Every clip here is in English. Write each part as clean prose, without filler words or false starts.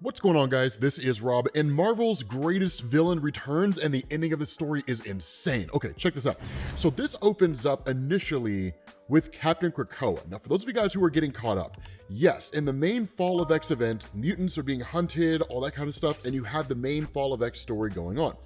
What's going on, guys? This is Rob, and Marvel's greatest villain returns, and the ending of the story is insane. Okay, check this out. So this opens up initially with Captain Krakoa. Now, for those of you guys who are getting caught up, yes, in the main Fall of X event, mutants are being hunted, all that kind of stuff, and you have the main Fall of X story going on.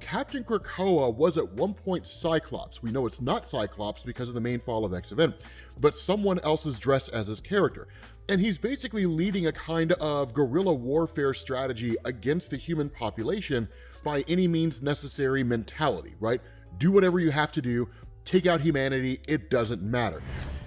Captain Krakoa was at one point Cyclops. We know it's not Cyclops because of the main Fall of X event, but someone else's dress as his character. And he's basically leading a kind of guerrilla warfare strategy against the human population by any means necessary mentality, right? Do whatever you have to do, take out humanity, it doesn't matter.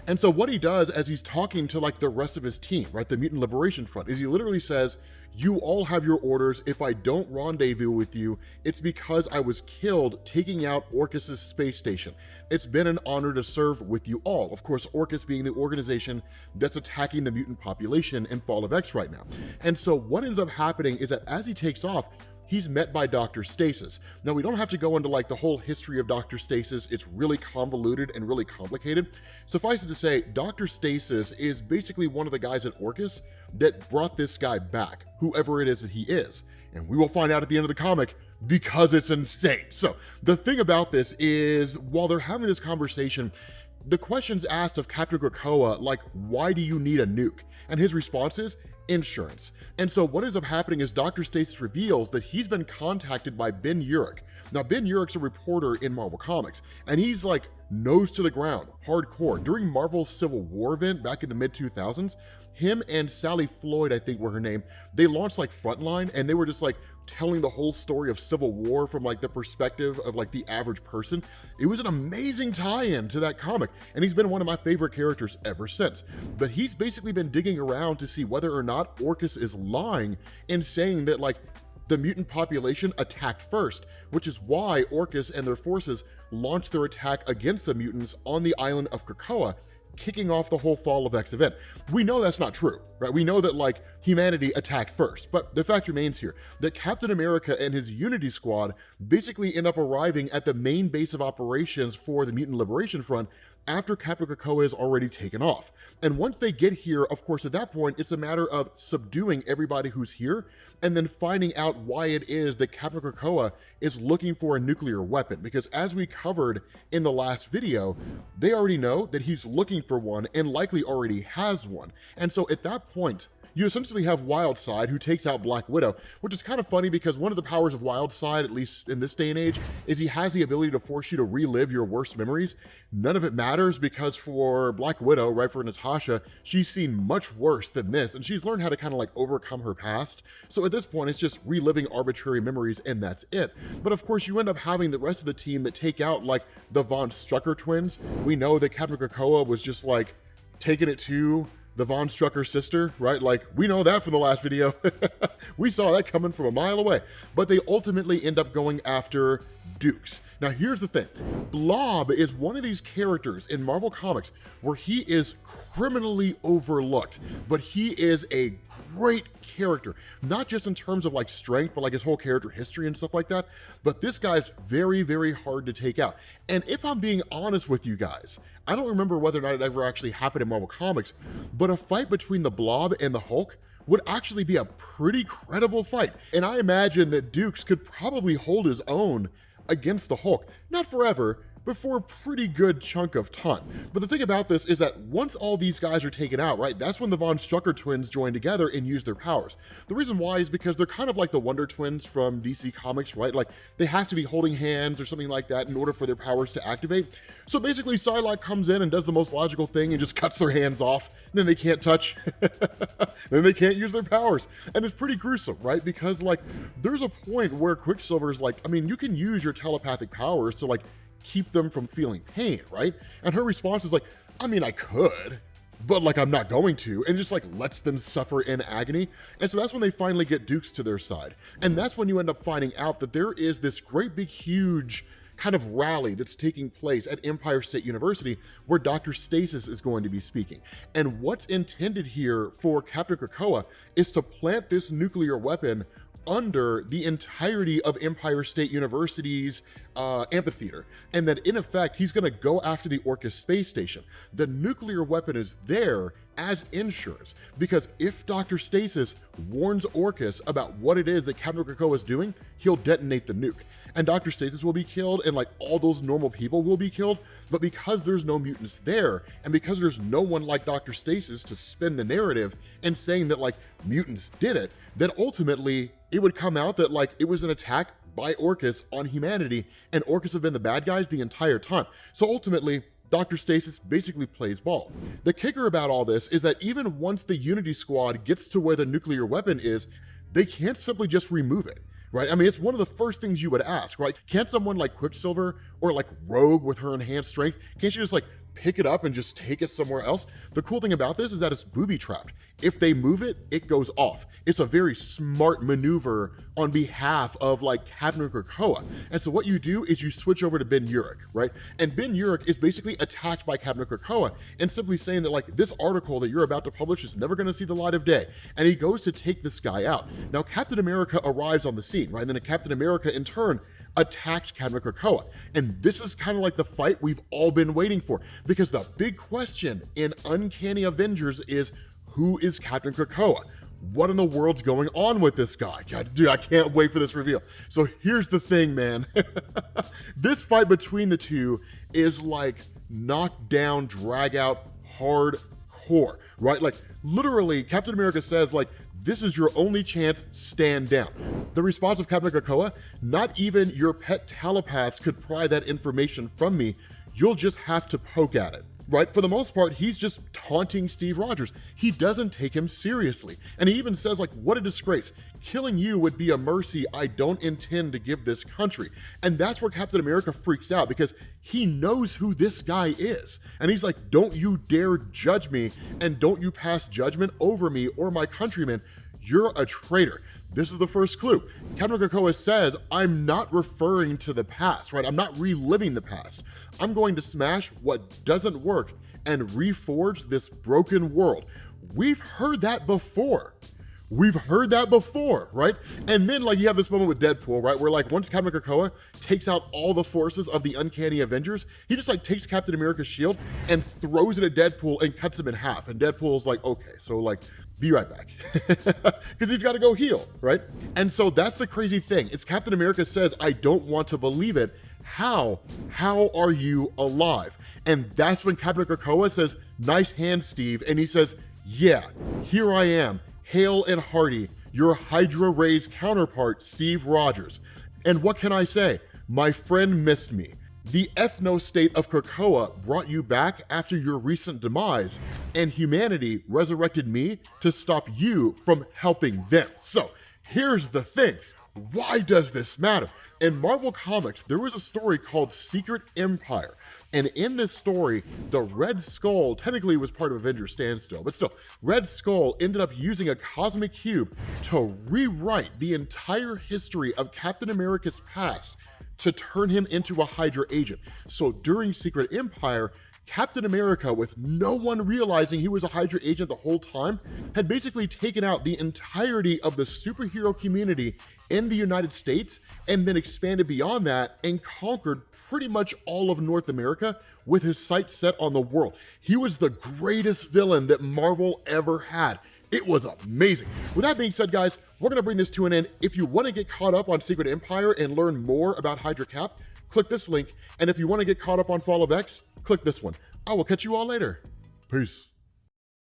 And so what he does as he's talking to like the rest of his team, right, the Mutant Liberation Front, is he literally says, you all have your orders. If I don't rendezvous with you, it's because I was killed taking out Orchis' space station. It's been an honor to serve with you all. Of course, Orchis being the organization that's attacking the mutant population in Fall of X right now. And so what ends up happening is that as he takes off, he's met by Dr. Stasis. Now, we don't have to go into like the whole history of Dr. Stasis. It's really convoluted and really complicated. Suffice it to say, Dr. Stasis is basically one of the guys at Orchis that brought this guy back, whoever it is that he is. And we will find out at the end of the comic because it's insane. So the thing about this is, while they're having this conversation, the question's asked of Captain Krakoa, like, why do you need a nuke? And his response is, insurance. And so what ends up happening is Dr. Stasis reveals that he's been contacted by Ben Urich. Now, Ben Urich's a reporter in Marvel Comics, and he's like nose to the ground, hardcore. During Marvel's Civil War event back in the mid-2000s, him and Sally Floyd, I think were her name, they launched like Frontline, and they were just like telling the whole story of Civil War from like the perspective of like the average person. It was an amazing tie-in to that comic, and he's been one of my favorite characters ever since. But he's basically been digging around to see whether or not Orchis is lying in saying that like the mutant population attacked first, which is why Orchis and their forces launched their attack against the mutants on the island of Krakoa, kicking off the whole Fall of X event. We know that's not true, right? We know that like humanity attacked first, but the fact remains here that Captain America and his Unity Squad basically end up arriving at the main base of operations for the Mutant Liberation Front after Captain Krakoa is already taken off. And once they get here, of course, at that point, it's a matter of subduing everybody who's here and then finding out why it is that Captain Krakoa is looking for a nuclear weapon. Because as we covered in the last video, they already know that he's looking for one and likely already has one. And so at that point, you essentially have Wildside, who takes out Black Widow, which is kind of funny because one of the powers of Wildside, at least in this day and age, is he has the ability to force you to relive your worst memories. None of it matters because for Black Widow, right, for Natasha, she's seen much worse than this, and she's learned how to kind of like overcome her past. So at this point, it's just reliving arbitrary memories, and that's it. But of course, you end up having the rest of the team that take out like the Von Strucker twins. We know that Captain Krakoa was just like taking it to the Von Strucker sister, right? Like, we know that from the last video. We saw that coming from a mile away. But they ultimately end up going after Dukes. Now, here's the thing. Blob is one of these characters in Marvel Comics where he is criminally overlooked, but he is a great character, not just in terms of like strength, but like his whole character history and stuff like that. But this guy's very, very hard to take out. And if I'm being honest with you guys, I don't remember whether or not it ever actually happened in Marvel Comics, but a fight between the Blob and the Hulk would actually be a pretty credible fight. And I imagine that Dukes could probably hold his own against the Hulk, not forever, but for a pretty good chunk of time. But the thing about this is that once all these guys are taken out, right, that's when the Von Strucker twins join together and use their powers. The reason why is because they're kind of like the Wonder Twins from DC Comics, right? Like, they have to be holding hands or something like that in order for their powers to activate. So basically, Psylocke comes in and does the most logical thing and just cuts their hands off, and then they can't touch, then they can't use their powers. And it's pretty gruesome, right? Because, like, there's a point where Quicksilver's like, I mean, you can use your telepathic powers to, like, keep them from feeling pain, right? And her response is like, I mean, I could, but like, I'm not going to, and just like lets them suffer in agony. And so that's when they finally get Dukes to their side. And that's when you end up finding out that there is this great big huge kind of rally that's taking place at Empire State University where Dr. Stasis is going to be speaking. And what's intended here for Captain Krakoa is to plant this nuclear weapon under the entirety of Empire State University's amphitheater, and that in effect he's going to go after the Orchis space station. The nuclear weapon is there as insurance, because if Dr. Stasis warns Orchis about what it is that Captain Krakoa is doing, he'll detonate the nuke, and Dr. Stasis will be killed, and like all those normal people will be killed. But because there's no mutants there, and because there's no one like Dr. Stasis to spin the narrative and saying that like mutants did it, then ultimately it would come out that like it was an attack by Orchis on humanity, and Orchis have been the bad guys the entire time. So ultimately, Dr. Stasis basically plays ball. The kicker about all this is that even once the Unity Squad gets to where the nuclear weapon is, they can't simply just remove it, right? I mean, it's one of the first things you would ask, right? Can't someone like Quicksilver or like Rogue with her enhanced strength, can't she just like pick it up and just take it somewhere else? The cool thing about this is that it's booby trapped. If they move it, it goes off. It's a very smart maneuver on behalf of like Captain Krakoa. And so what you do is you switch over to Ben Urich, right? And Ben Urich is basically attacked by Captain Krakoa and simply saying that like this article that you're about to publish is never going to see the light of day. And he goes to take this guy out. Now Captain America arrives on the scene, right? And then Captain America in turn attacks Captain Krakoa. And this is kind of like the fight we've all been waiting for, because the big question in Uncanny Avengers is, who is Captain Krakoa? What in the world's going on with this guy? God, dude, I can't wait for this reveal. So here's the thing, man. This fight between the two is like knockdown, drag out, hardcore, right? Like literally Captain America says like, this is your only chance, stand down. The response of Captain Krakoa, not even your pet telepaths could pry that information from me. You'll just have to poke at it, right? For the most part, he's just taunting Steve Rogers. He doesn't take him seriously. And he even says like, what a disgrace. Killing you would be a mercy I don't intend to give this country. And that's where Captain America freaks out, because he knows who this guy is. And he's like, don't you dare judge me, and don't you pass judgment over me or my countrymen. You're a traitor. This is the first clue. Captain Krakoa says, I'm not referring to the past, right? I'm not reliving the past. I'm going to smash what doesn't work and reforge this broken world. We've heard that before. We've heard that before, right? And then like you have this moment with Deadpool, right? Where like once Captain Krakoa takes out all the forces of the Uncanny Avengers, he just like takes Captain America's shield and throws it at Deadpool and cuts him in half. And Deadpool's like, okay, so like, be right back. Because he's got to go heal, right? And so that's the crazy thing. It's Captain America says, I don't want to believe it. How are you alive? And that's when Captain Krakoa says, nice hand, Steve. And he says, yeah, here I am. Hail and hearty, your Hydra Rays counterpart, Steve Rogers. And what can I say? My friend missed me. The ethno-state of Krakoa brought you back after your recent demise, and humanity resurrected me to stop you from helping them. So here's the thing. Why does this matter? In Marvel Comics, there was a story called Secret Empire. And in this story, the Red Skull technically was part of Avengers Standstill, but still, Red Skull ended up using a cosmic cube to rewrite the entire history of Captain America's past to turn him into a Hydra agent. So during Secret Empire, Captain America, with no one realizing he was a Hydra agent the whole time, had basically taken out the entirety of the superhero community in the United States, and then expanded beyond that and conquered pretty much all of North America with his sights set on the world. He was the greatest villain that Marvel ever had. It was amazing. With that being said, guys, we're gonna bring this to an end. If you wanna get caught up on Secret Empire and learn more about Hydra Cap, click this link. And if you wanna get caught up on Fall of X, click this one. I will catch you all later. Peace.